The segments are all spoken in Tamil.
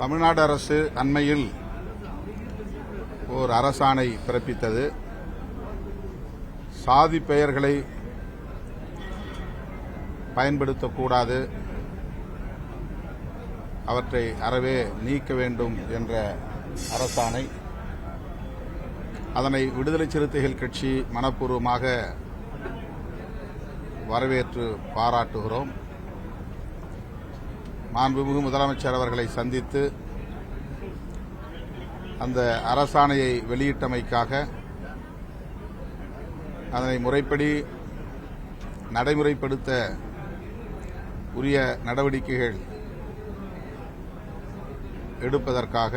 தமிழ்நாடு அரசு அண்மையில் ஓர் அரசாணை பிறப்பித்தது. சாதி பெயர்களை பயன்படுத்தக்கூடாது, அவற்றை அறவே நீக்க வேண்டும் என்ற அரசாணை. அதனை விடுதலை சிறுத்தைகள் கட்சி மனப்பூர்வமாக வரவேற்று பாராட்டுகிறோம். மாண்புமிகு முதலமைச்சர் அவர்களை சந்தித்து அந்த அரசாணையை வெளியிட்டமைக்காக அதனை முறைப்படி நடைமுறைப்படுத்த உரிய நடவடிக்கைகள் எடுப்பதற்காக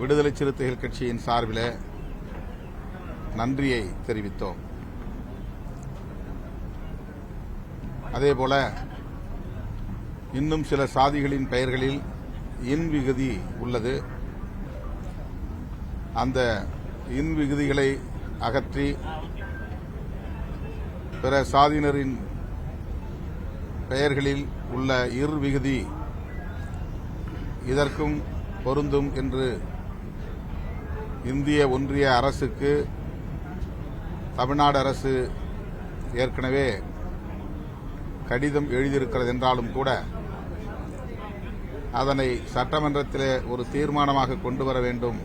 விடுதலை சிறுத்தைகள் கட்சியின் சார்பில் நன்றியை தெரிவித்தோம். அதேபோல இன்னும் சில சாதிகளின் பெயர்களில் இன் விகுதி உள்ளது. அந்த இன் விகுதிகளை அகற்றி பிற சாதியினரின் பெயர்களில் உள்ள இர் விகுதி இதற்கும் பொருந்தும் என்று இந்திய ஒன்றிய அரசுக்கு தமிழ்நாடு அரசு ஏற்கனவே கடிதம் எழுதியிருக்கிறது என்றாலும் கூட அதனை சட்டமன்றத்திலே ஒரு தீர்மானமாக கொண்டு வர வேண்டும்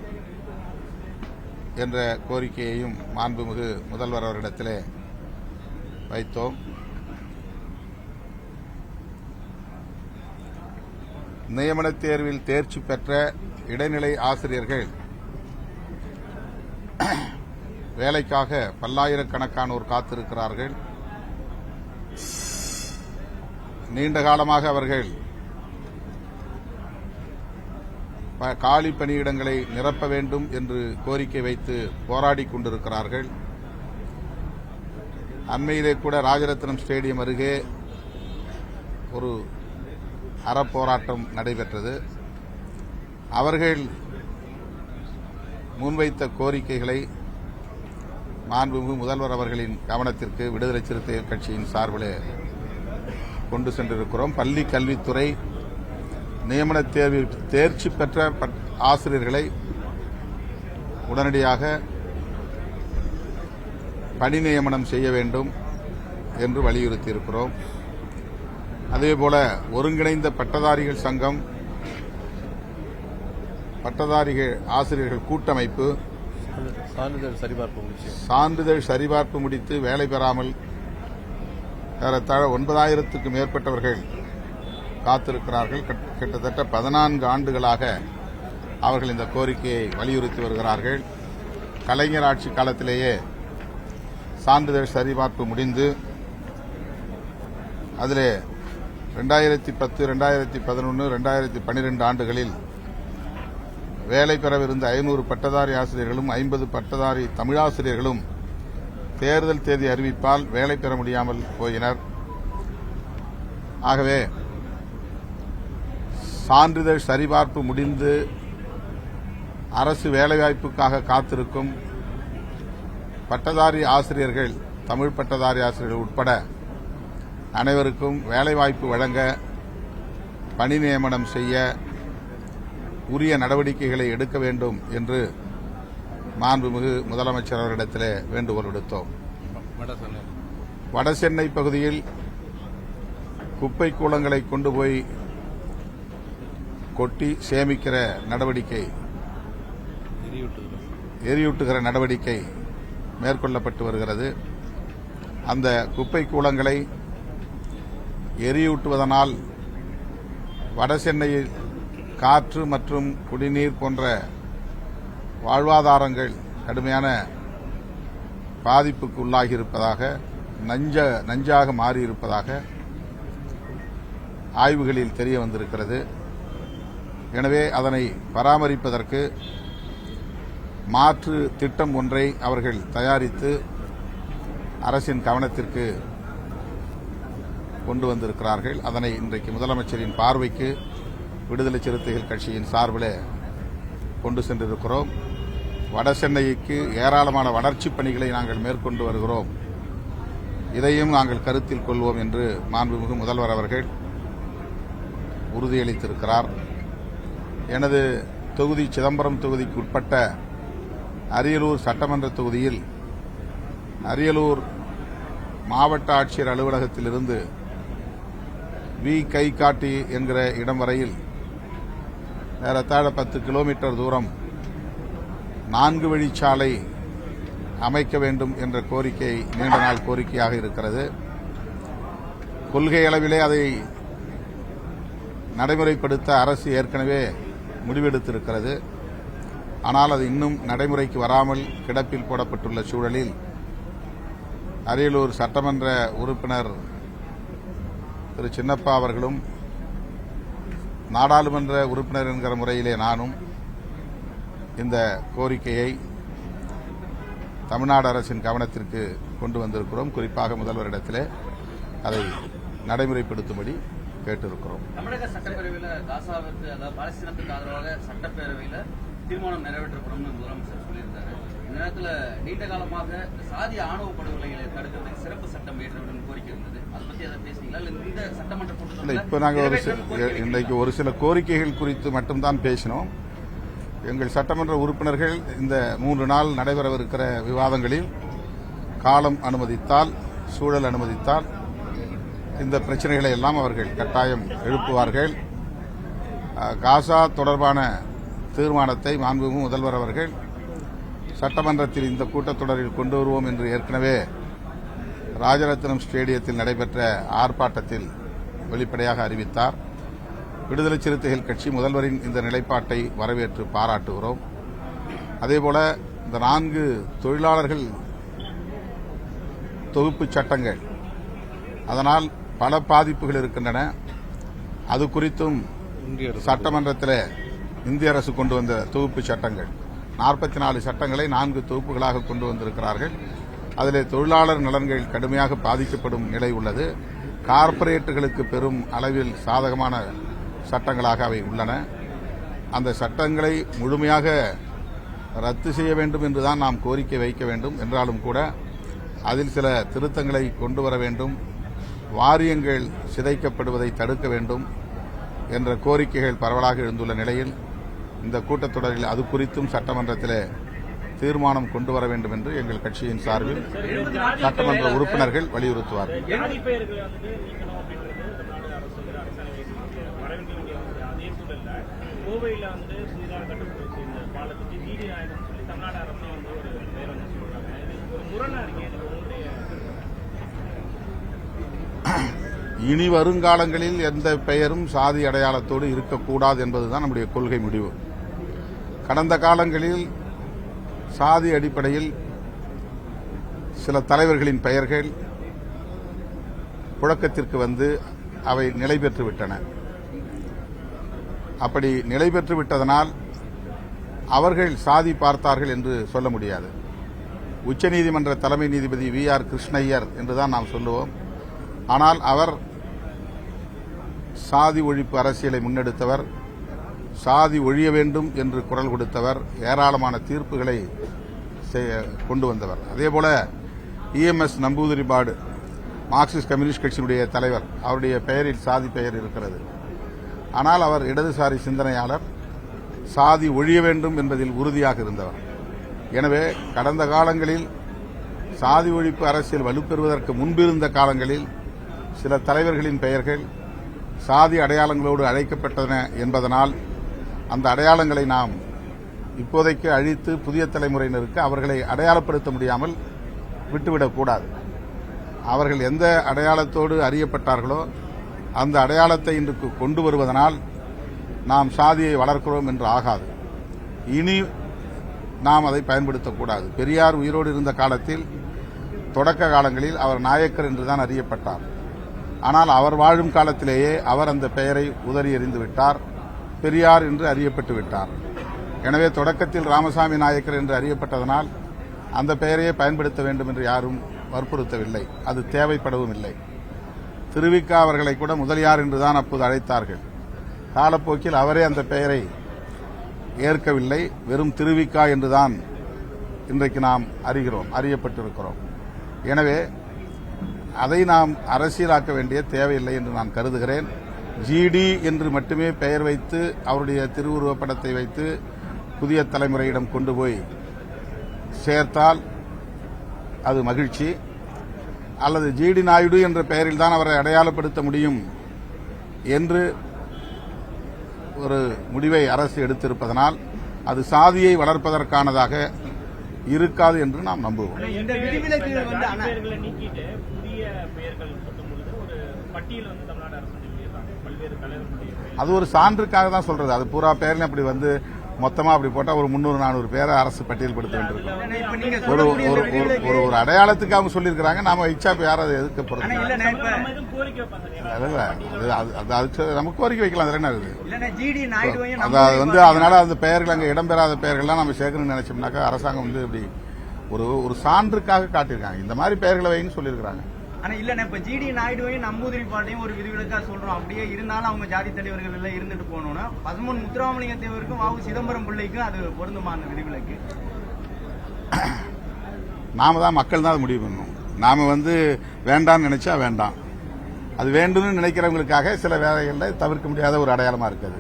என்ற கோரிக்கையையும் மாண்புமிகு முதல்வர் அவரிடத்திலே வைத்தோம். நியமனத் தேர்வில் தேர்ச்சி பெற்ற இடைநிலை ஆசிரியர்கள் வேலைக்காக பல்லாயிரக்கணக்கானோர் காத்திருக்கிறார்கள். நீண்ட காலமாக அவர்கள் காலி பணியிடங்களை நிரப்ப வேண்டும் என்று கோரிக்கை வைத்து போராடிக் கொண்டிருக்கிறார்கள். அண்மையிலே கூட ராஜரத்னம் ஸ்டேடியம் அருகே ஒரு அறப்போராட்டம் நடைபெற்றது. அவர்கள் முன்வைத்த கோரிக்கைகளை மாண்புமிகு முதல்வர் அவர்களின் கவனத்திற்கு விடுதலை சிறுத்தைகள் கட்சியின் சார்பில் கொண்டு சென்றிருக்கிறோம். பள்ளி கல்வித்துறை நியமனத் தேர்வில் தேர்ச்சி பெற்ற ஆசிரியர்களை உடனடியாக பணி நியமனம் செய்ய வேண்டும் என்று வலியுறுத்தியிருக்கிறோம். அதேபோல ஒருங்கிணைந்த பட்டதாரிகள் சங்கம், பட்டதாரிகள் ஆசிரியர்கள் கூட்டமைப்பு சான்றிதழ் சரிபார்ப்பு முடித்து வேலை பெறாமல் ஏறத்தாழ 9,000க்கும் மேற்பட்டவர்கள் காத்திருக்கிறார்கள். கிட்டத்தட்ட 14 ஆண்டுகளாக அவர்கள் இந்த கோரிக்கையை வலியுறுத்தி வருகிறார்கள். கலைஞர் ஆட்சி காலத்திலேயே சான்றிதழ் சரிபார்ப்பு முடிந்து அதிலே 2010, 2011, 2012 ஆண்டுகளில் வேலை பெறவிருந்த 500 பட்டதாரி ஆசிரியர்களும் 50 பட்டதாரி தமிழாசிரியர்களும் தேர்தல் தேதி அறிவிப்பால் வேலை பெற முடியாமல் போயினர். ஆகவே சான்றிதழ் சரிபார்ப்பு முடிந்து அரசு வேலைவாய்ப்புக்காக காத்திருக்கும் பட்டதாரி ஆசிரியர்கள், தமிழ் பட்டதாரி ஆசிரியர்கள் உட்பட அனைவருக்கும் வேலைவாய்ப்பு வழங்க, பணி நியமனம் செய்ய உரிய நடவடிக்கைகளை எடுக்க வேண்டும் என்று மாண்புமிகு முதலமைச்சர் அவரிடத்திலே வேண்டுகோள் விடுத்தோம். வடசென்னை பகுதியில் குப்பை கூளங்களை கொண்டு போய் கொட்டி சேமிக்கிற நடவடிக்கை, எரியூட்டுகிற நடவடிக்கை மேற்கொள்ளப்பட்டு வருகிறது. அந்த குப்பை கூளங்களை எரியூட்டுவதனால் வடசென்னையில் காற்று மற்றும் குடிநீர் போன்ற வாழ்வாதாரங்கள் கடுமையான பாதிப்புக்கு உள்ளாகியிருப்பதாக, நஞ்சாக மாறியிருப்பதாக ஆய்வுகளில் தெரிய வந்திருக்கிறது. எனவே அதனை பராமரிப்பதற்கு மாற்று திட்டம் ஒன்றை அவர்கள் தயாரித்து அரசின் கவனத்திற்கு கொண்டு வந்திருக்கிறார்கள். அதனை இன்றைக்கு முதலமைச்சரின் பார்வைக்கு விடுதலை சிறுத்தைகள் கட்சியின் சார்பில் கொண்டு சென்றிருக்கிறோம். வடசென்னைக்கு ஏராளமான வளர்ச்சிப் பணிகளை நாங்கள் மேற்கொண்டு வருகிறோம். இதையும் நாங்கள் கருத்தில் கொள்வோம் என்று மாண்புமிகு முதல்வர் அவர்கள் உறுதியளித்திருக்கிறார். எனது தொகுதி சிதம்பரம் தொகுதிக்கு உட்பட்ட அரியலூர் சட்டமன்ற தொகுதியில் அரியலூர் மாவட்ட ஆட்சியர் அலுவலகத்திலிருந்து வி கைகாட்டி என்கிற இடம் வரையில் ஏறத்தாழ 10 கிலோமீட்டர் தூரம் 4 வழிச்சாலை அமைக்க வேண்டும் என்ற கோரிக்கை நீண்ட நாள் கோரிக்கையாக இருக்கிறது. கொள்கை அளவிலே அதை நடைமுறைப்படுத்த அரசு ஏற்கனவே முடிவெடுத்திருக்கிறது. ஆனால் அது இன்னும் நடைமுறைக்கு வராமல் கிடப்பில் போடப்பட்டுள்ள சூழலில் அரியலூர் சட்டமன்ற உறுப்பினர் திரு சின்னப்பா அவர்களும் நாடாளுமன்ற உறுப்பினர் என்கிற முறையிலே நானும் இந்த கோரிக்கையை தமிழ்நாடு அரசின் கவனத்திற்கு கொண்டு வந்திருக்கிறோம். குறிப்பாக முதல்வரிடத்திலே அதை நடைமுறைப்படுத்தும்படி கேட்டிருக்கிறோம். தமிழக சட்டப்பேரவையில் காசாவிற்கு அதாவது பாலஸ்தீனத்துக்கு ஆதரவாக சட்டப்பேரவையில் தீர்மானம் நிறைவேற்றப்படும் முதலமைச்சர் சொல்லியிருந்தாரு. இந்த நேரத்தில் நீண்ட காலமாக சாதி ஆணவ படுகொலைகளை தடுக்கிறதுக்கு சிறப்பு சட்டம் இயற்றப்படும் கோரிக்கை இருந்தது. அதை பற்றி அதை பேசுனீங்களா? இல்லை இந்த சட்டமன்ற கூட்டத்தில் இப்போ நாங்கள் இன்றைக்கு ஒரு சில கோரிக்கைகள் குறித்து மட்டும்தான் பேசினோம். எங்கள் சட்டமன்ற உறுப்பினர்கள் இந்த 3 நாள் நடைபெறவிருக்கிற விவாதங்களில் காலம் அனுமதித்தால், சூழல் அனுமதித்தால் இந்த பிரச்சனைகளை எல்லாம் அவர்கள் கட்டாயம் எழுப்புவார்கள். காசா தொடர்பான தீர்மானத்தை மாண்புமிகு முதல்வர் அவர்கள் சட்டமன்றத்தில் இந்த கூட்டத்தொடரில் கொண்டு வருவோம் என்று ஏற்கனவே ராஜரத்னம் ஸ்டேடியத்தில் நடைபெற்ற ஆர்ப்பாட்டத்தில் வெளிப்படையாக அறிவித்தார். விடுதலை சிறுத்தைகள் கட்சி முதல்வரின் இந்த நிலைப்பாட்டை வரவேற்று பாராட்டுகிறோம். அதேபோல இந்த 4 தொழிலாளர்கள் தொகுப்புச் சட்டங்கள், அதனால் பல பாதிப்புகள் இருக்கின்றன. அது குறித்தும் சட்டமன்றத்தில் இந்திய அரசு கொண்டு வந்த தொகுப்பு சட்டங்கள் 44 சட்டங்களை 4 தொகுப்புகளாக கொண்டு வந்திருக்கிறார்கள். அதிலே தொழிலாளர் நலன்கள் கடுமையாக பாதிக்கப்படும் நிலை உள்ளது. கார்ப்பரேட்டுகளுக்கு பெரும் அளவில் சாதகமான சட்டங்களாக அவை உள்ளன. அந்த சட்டங்களை முழுமையாக ரத்து செய்ய வேண்டும் என்றுதான் நாம் கோரிக்கை வைக்க வேண்டும். என்றாலும் கூட அதில் சில திருத்தங்களை கொண்டு வர வேண்டும், வாரியங்கள் சிதைக்கப்படுவதை தடுக்க வேண்டும் என்ற கோரிக்கைகள் பரவலாக எழுந்துள்ள நிலையில் இந்த கூட்டத்தொடரில் அது குறித்தும் சட்டமன்றத்தில் தீர்மானம் கொண்டு வர வேண்டும் என்று எங்கள் கட்சியின் சார்பில் சட்டமன்ற உறுப்பினர்கள் வலியுறுத்துவார்கள். இனி வருங்காலங்களில் எந்த பெயரும் சாதி அடையாளத்தோடு இருக்கக்கூடாது என்பதுதான் நம்முடைய கொள்கை முடிவு. கடந்த காலங்களில் சாதி அடிப்படையில் சில தலைவர்களின் பெயர்கள் புழக்கத்திற்கு வந்து அவை நிலை பெற்றுவிட்டன. அப்படி நிலை பெற்றுவிட்டதனால் அவர்கள் சாதி பார்த்தார்கள் என்று சொல்ல முடியாது. உச்சநீதிமன்ற தலைமை நீதிபதி VR கிருஷ்ணய்யர் என்றுதான் நாம் சொல்லுவோம். ஆனால் அவர் சாதி ஒழிப்பு அரசியலை முன்னெடுத்தவர், சாதி ஒழிய வேண்டும் என்று குரல் கொடுத்தவர், ஏராளமான தீர்ப்புகளை கொண்டு வந்தவர். அதேபோல EMS நம்பூதிரிபாடு மார்க்சிஸ்ட் கம்யூனிஸ்ட் கட்சியினுடைய தலைவர், அவருடைய பெயரில் சாதி பெயர் இருக்கிறது. ஆனால் அவர் இடதுசாரி சிந்தனையாளர், சாதி ஒழிய வேண்டும் என்பதில் உறுதியாக இருந்தவர். எனவே கடந்த காலங்களில் சாதி ஒழிப்பு அரசியல் வலுப்பெறுவதற்கு முன்பிருந்த காலங்களில் சில தலைவர்களின் பெயர்கள் சாதி அடையாளங்களோடு அழைக்கப்பட்டன என்பதனால் அந்த அடையாளங்களை நாம் இப்போதைக்கு அழித்து புதிய தலைமுறையினருக்கு அவர்களை அடையாளப்படுத்த முடியாமல் விட்டுவிடக்கூடாது. அவர்கள் எந்த அடையாளத்தோடு அறியப்பட்டார்களோ அந்த அடையாளத்தை இன்றைக்கு கொண்டு வருவதனால் நாம் சாதியை வளர்க்கிறோம் என்று ஆகாது. இனி நாம் அதை பயன்படுத்தக்கூடாது. பெரியார் உயிரோடு இருந்த காலத்தில் தொடக்க காலங்களில் அவர் நாயக்கர் என்றுதான் அறியப்பட்டார். ஆனால் அவர் வாழும் காலத்திலேயே அவர் அந்த பெயரை உதறி எறிந்து விட்டார், பெரியார் என்று அறியப்பட்டு விட்டார். எனவே தொடக்கத்தில் ராமசாமி நாயக்கர் என்று அறியப்பட்டதனால் அந்த பெயரையே பயன்படுத்த வேண்டும் என்று யாரும் வற்புறுத்தவில்லை, அது தேவைப்படவும் இல்லை. திருவிக்கா அவர்களை கூட முதலியார் என்றுதான் அப்போது அழைத்தார்கள். காலப்போக்கில் அவரே அந்த பெயரை ஏற்கவில்லை, வெறும் திருவிக்கா என்றுதான் இன்றைக்கு நாம் அறியப்பட்டிருக்கிறோம். எனவே அதை நாம் அரசியலாக்க வேண்டிய தேவையில்லை என்று நான் கருதுகிறேன். ஜிடி என்று மட்டுமே பெயர் வைத்து அவருடைய திருவுருவப் படத்தை வைத்து புதிய தலைமுறையிடம் கொண்டு போய் சேர்த்தால் அது மகிழ்ச்சி. அல்லது ஜிடி நாயுடு என்ற பெயரில் தான் அவரை அடையாளப்படுத்த முடியும் என்று ஒரு முடிவை அரசு எடுத்திருப்பதனால் அது சாதியை வளர்ப்பதற்கானதாக இருக்காது என்று நாம் நம்புவோம். இந்த விதிவிலக்குகள் பெயர்களை நீக்கிட்டு புதிய பெயர்கள் சொல்லும்பொழுது ஒரு பட்டியல் தமிழ்நாடு அரசு வெளியிடுறாங்க. பல்வேறு தலைவர்களுடைய பெயர். அது ஒரு சான்றுக்காக தான் சொல்றது. அது பூரா பேர்ல அப்படி வந்து மொத்தமா அப்படி போட்டா ஒரு 300-400 பேரை அரசு பட்டியல்படுத்த வேண்டியிருக்கும். ஒரு அடையாளத்துக்கு அவங்க சொல்லியிருக்கிறாங்க. நாம இச்சா யாரும் எதிர்க்க போறது நமக்கு கோரிக்கை வைக்கலாம். அது என்ன இருக்குது? அது வந்து அதனால அந்த பெயர்கள் அங்க இடம்பெறாத பெயர்கள்லாம் நம்ம சேர்க்கணும்னு நினைச்சோம்னாக்கா அரசாங்கம் வந்து இப்படி ஒரு சான்றுக்காக காட்டியிருக்காங்க. இந்த மாதிரி பெயர்களை வைன்னு சொல்லியிருக்கிறாங்க. ஆனா இல்லண்ணா இப்ப ஜிடி நாயுடுவையும் நம்பூதிரி பாட்டையும் ஒரு விதிவிலக்கா சொல்றோம். அப்படியே இருந்தாலும் அவங்க ஜாதி தலைவர்கள் எல்லாம் இருந்துட்டு போகணும்னா 13 முத்துராமலிங்க தேவருக்கும் வாவு சிதம்பரம் பிள்ளைக்கும் அது பொருந்துமா அந்த விதிவிலக்கு? நாம தான் மக்கள் தான் அது முடிவு பண்ணணும். நாம வந்து வேண்டாம்னு நினைச்சா வேண்டாம், அது வேண்டும்னு நினைக்கிறவங்களுக்காக சில வேலைகள்ல தவிர்க்க முடியாத ஒரு அடையாளமா இருக்குது.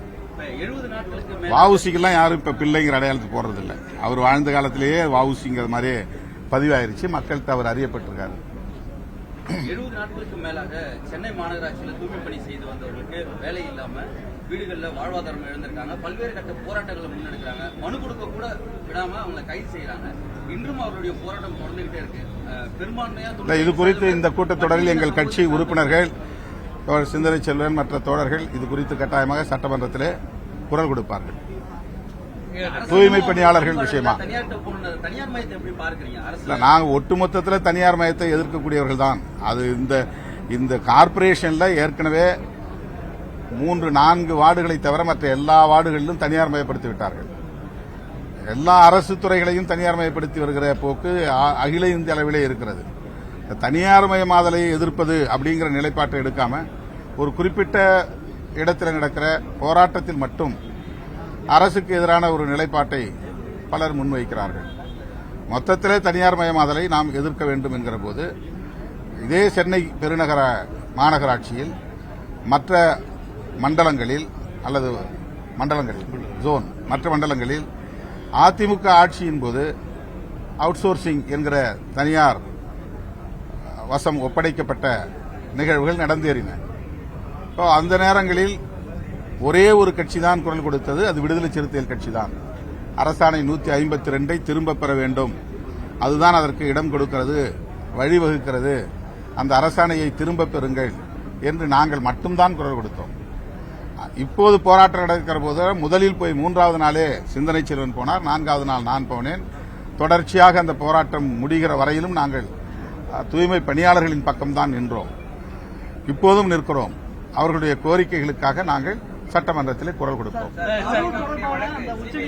வாவுசிக்கெல்லாம் யாரும் இப்ப பிள்ளைங்கிற அடையாளத்துக்கு போறது இல்லை. அவர் வாழ்ந்த காலத்திலேயே வாவுசிங்கிற மாதிரி பதிவாயிருச்சு. மக்கள்கிட்ட அவர் அறியப்பட்டிருக்காரு. 70 நாட்களுக்கு மேலாக சென்னை மாநகராட்சியில் தூய்மை பணி செய்து வந்தவர்களுக்கு வேலை இல்லாம வீடுகளில் வாழ்வாதாரம் இழந்திருக்காங்க. பல்வேறு கட்ட போராட்டங்களை முன்னெடுக்கிறாங்க. மனு கொடுக்க கூட விடாம அவங்களை கைது செய்யறாங்க. இன்றும் அவருடைய போராட்டம் தொடர்ந்துகிட்டே இருக்கு. பெரும்பான்மையா இது குறித்து இந்த கூட்டத்தொடரில் எங்கள் கட்சி உறுப்பினர்கள் தோழர் சிந்தனை செல்வன் மற்ற தோழர்கள் இது குறித்து கட்டாயமாக சட்டமன்றத்திலே குரல் கொடுப்பார்கள். தூய்மை பணியாளர்கள் விஷயமா நாங்க ஒட்டுமொத்தத்தில் தனியார் மயத்தை எதிர்க்கக்கூடியவர்கள் தான். அது இந்த கார்பரேஷன்ல ஏற்கனவே 3-4 வார்டுகளை தவிர மற்ற எல்லா வார்டுகளிலும் தனியார் மயப்படுத்தி விட்டார்கள். எல்லா அரசு துறைகளையும் தனியார் மயப்படுத்தி வருகிற போக்கு அகில இந்திய அளவிலே இருக்கிறது. தனியார் மயமாதலை எதிர்ப்பது அப்படிங்கிற நிலைப்பாட்டை எடுக்காம ஒரு குறிப்பிட்ட இடத்தில் நடக்கிற போராட்டத்தில் மட்டும் அரசுக்கு எதிரான ஒரு நிலைப்பாட்டை பலர் முன்வைக்கிறார்கள். மொத்தத்திலே தனியார் மயமாதலை நாம் எதிர்க்க வேண்டும் என்கிற போது இதே சென்னை பெருநகர மாநகராட்சியில் மற்ற மண்டலங்களில் அல்லது ஜோன் மற்ற மண்டலங்களில் அதிமுக ஆட்சியின் போது அவுட் சோர்சிங் என்கிற தனியார் வசம் ஒப்படைக்கப்பட்ட நிகழ்வுகள் நடந்தேறின. அந்த நேரங்களில் ஒரே ஒரு கட்சி தான் குரல் கொடுத்தது. அது விடுதலை சிறுத்தைகள் கட்சி தான். அரசாணை 152 திரும்ப பெற வேண்டும், அதுதான் அதற்கு இடம் கொடுக்கிறது, வழிவகுக்கிறது. அந்த அரசாணையை திரும்ப பெறுங்கள் என்று நாங்கள் மட்டும்தான் குரல் கொடுத்தோம். இப்போது போராட்டம் நடக்கிற போது முதலில் போய் 3வது நாளே சிந்தனை செல்வன் போனார், 4வது நாள் நான் போனேன். தொடர்ச்சியாக அந்த போராட்டம் முடிகிற வரையிலும் நாங்கள் தூய்மை பணியாளர்களின் பக்கம்தான் நின்றோம். இப்போதும் நிற்கிறோம். அவர்களுடைய கோரிக்கைகளுக்காக நாங்கள் சட்டமன்றத்தில் குரல் கொடுப்போம்.